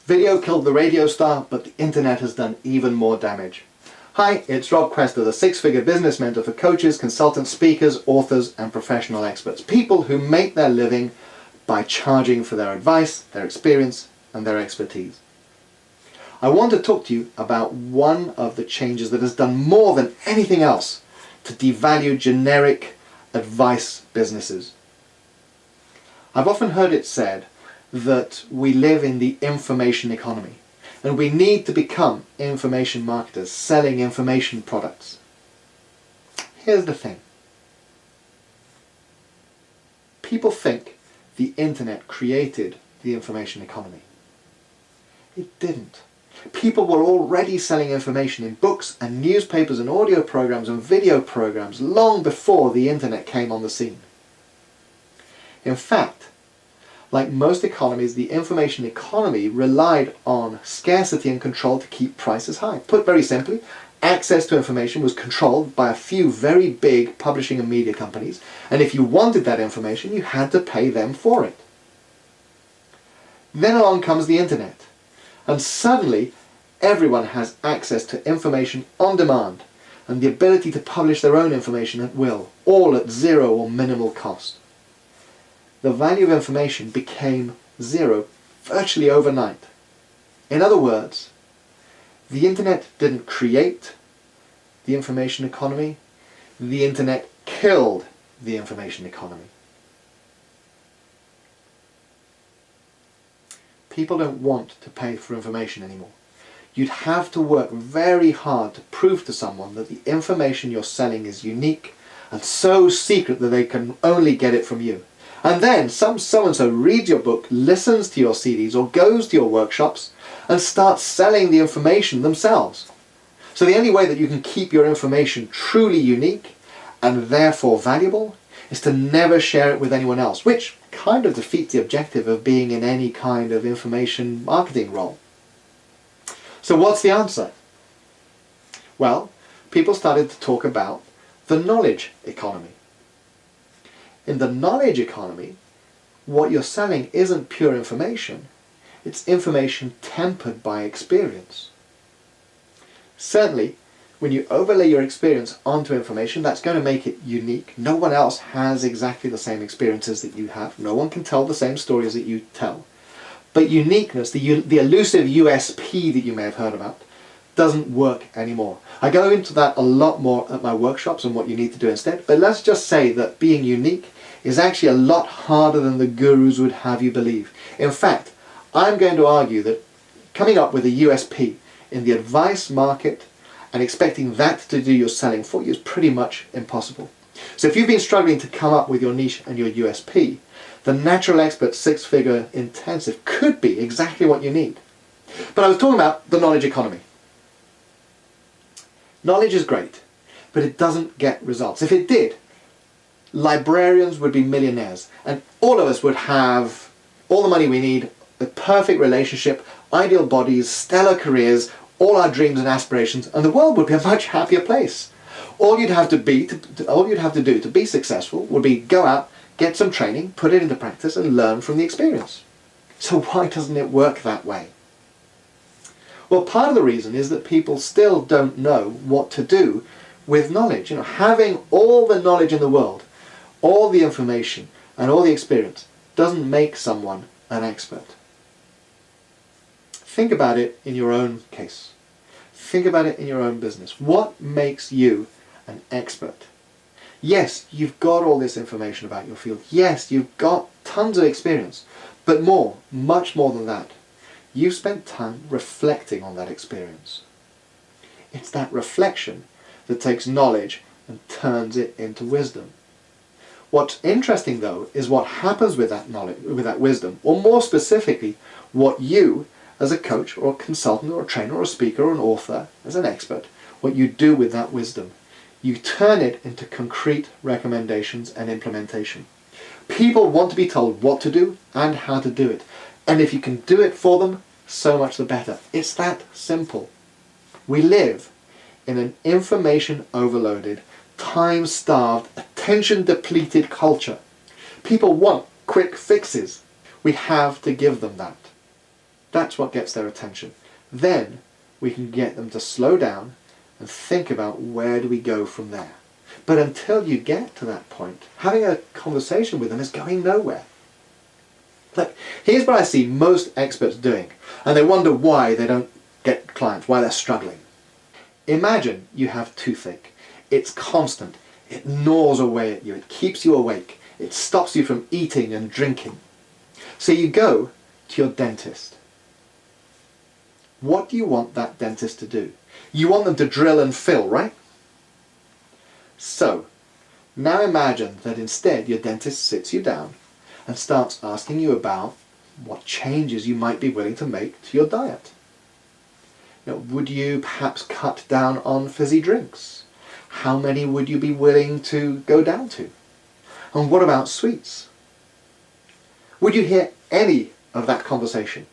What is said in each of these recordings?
Video killed the radio star, but the internet has done even more damage. Hi, it's Rob Quester, the six-figure business mentor for coaches, consultants, speakers, authors, and professional experts. People who make their living by charging for their advice, their experience, and their expertise. I want to talk to you about one of the changes that has done more than anything else to devalue generic advice businesses. I've often heard it said that we live in the information economy and we need to become information marketers selling information products. Here's the thing. People think the internet created the information economy. It didn't. People were already selling information in books and newspapers and audio programs and video programs long before the internet came on the scene. In fact, like most economies, the information economy relied on scarcity and control to keep prices high. Put very simply, access to information was controlled by a few very big publishing and media companies, and if you wanted that information, you had to pay them for it. Then along comes the internet, and suddenly everyone has access to information on demand and the ability to publish their own information at will, all at zero or minimal cost. The value of information became zero virtually overnight. In other words, the internet didn't create the information economy, the internet killed the information economy. People don't want to pay for information anymore. You'd have to work very hard to prove to someone that the information you're selling is unique and so secret that they can only get it from you. And then some so-and-so reads your book, listens to your CDs, or goes to your workshops and starts selling the information themselves. So the only way that you can keep your information truly unique and therefore valuable is to never share it with anyone else, which kind of defeats the objective of being in any kind of information marketing role. So what's the answer? Well, people started to talk about the knowledge economy. In the knowledge economy, what you're selling isn't pure information, it's information tempered by experience. Certainly, when you overlay your experience onto information, that's going to make it unique. No one else has exactly the same experiences that you have. No one can tell the same stories that you tell. But uniqueness, the elusive USP that you may have heard about, doesn't work anymore. I go into that a lot more at my workshops and what you need to do instead, but let's just say that being unique is actually a lot harder than the gurus would have you believe. In fact, I'm going to argue that coming up with a USP in the advice market and expecting that to do your selling for you is pretty much impossible. So if you've been struggling to come up with your niche and your USP, the Natural Expert six-figure intensive could be exactly what you need. But I was talking about the knowledge economy. Knowledge is great, but it doesn't get results. If it did, librarians would be millionaires, and all of us would have all the money we need, a perfect relationship, ideal bodies, stellar careers, all our dreams and aspirations, and the world would be a much happier place. All you'd have to do to be successful would be go out, get some training, put it into practice, and learn from the experience. So why doesn't it work that way? Well, part of the reason is that people still don't know what to do with knowledge. Having all the knowledge in the world, all the information, and all the experience doesn't make someone an expert. Think about it in your own case. Think about it in your own business. What makes you an expert? Yes, you've got all this information about your field. Yes, you've got tons of experience. But more, much more than that, you've spent time reflecting on that experience. It's that reflection that takes knowledge and turns it into wisdom. What's interesting though is what happens with that knowledge, with that wisdom, or more specifically, what you as a coach or a consultant or a trainer or a speaker or an author, as an expert, what you do with that wisdom. You turn it into concrete recommendations and implementation. People want to be told what to do and how to do it. And if you can do it for them, so much the better. It's that simple. We live in an information overloaded, time-starved, attention-depleted culture. People want quick fixes. We have to give them that. That's what gets their attention. Then we can get them to slow down and think about where do we go from there. But until you get to that point, having a conversation with them is going nowhere. Look, here's what I see most experts doing, and they wonder why they don't get clients, why they're struggling. Imagine you have toothache. It's constant. It gnaws away at you. It keeps you awake. It stops you from eating and drinking. So you go to your dentist. What do you want that dentist to do? You want them to drill and fill, right? So, now imagine that instead your dentist sits you down and starts asking you about what changes you might be willing to make to your diet. Now, would you perhaps cut down on fizzy drinks? How many would you be willing to go down to? And what about sweets? Would you hear any of that conversation?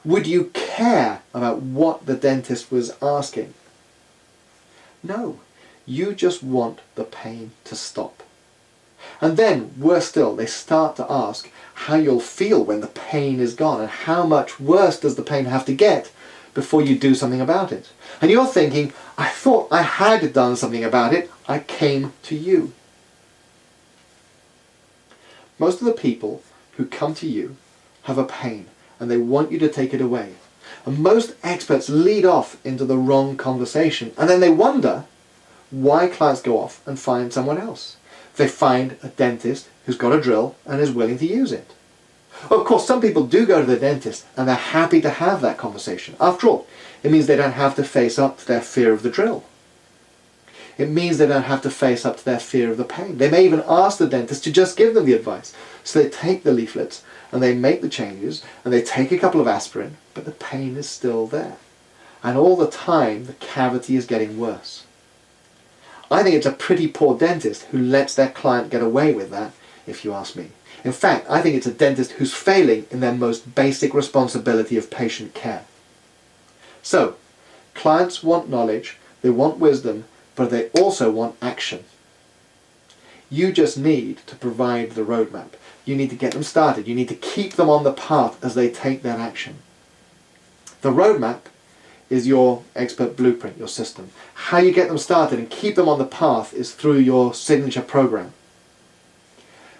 Would you care about what the dentist was asking? No, you just want the pain to stop. And then, worse still, they start to ask how you'll feel when the pain is gone, and how much worse does the pain have to get before you do something about it. And you're thinking, I thought I had done something about it, I came to you. Most of the people who come to you have a pain, and they want you to take it away. And most experts lead off into the wrong conversation, and then they wonder why clients go off and find someone else. They find a dentist who's got a drill and is willing to use it. Of course, some people do go to the dentist and they're happy to have that conversation. After all, it means they don't have to face up to their fear of the drill. It means they don't have to face up to their fear of the pain. They may even ask the dentist to just give them the advice. So they take the leaflets and they make the changes and they take a couple of aspirin, but the pain is still there. And all the time, the cavity is getting worse. I think it's a pretty poor dentist who lets their client get away with that, if you ask me. In fact, I think it's a dentist who's failing in their most basic responsibility of patient care. So, clients want knowledge, they want wisdom, but they also want action. You just need to provide the roadmap. You need to get them started. You need to keep them on the path as they take that action. The roadmap is your expert blueprint, your system. How you get them started and keep them on the path is through your signature program.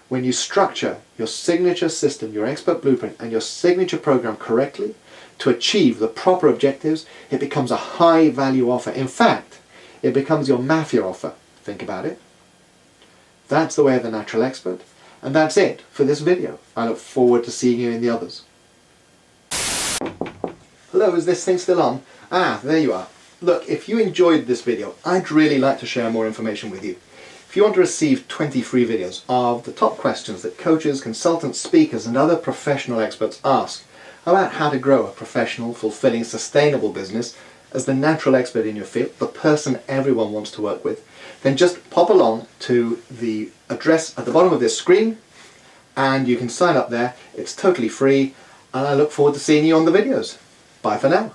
When you structure your signature system, your expert blueprint, and your signature program correctly to achieve the proper objectives, it becomes a high value offer. In fact, it becomes your mafia offer. Think about it. That's the way of the natural expert. And that's it for this video. I look forward to seeing you in the others. Hello, is this thing still on? Ah, there you are. Look, if you enjoyed this video, I'd really like to share more information with you. If you want to receive 20 free videos of the top questions that coaches, consultants, speakers and other professional experts ask about how to grow a professional, fulfilling, sustainable business as the natural expert in your field, the person everyone wants to work with, then just pop along to the address at the bottom of this screen and you can sign up there. It's totally free and I look forward to seeing you on the videos. Bye for now.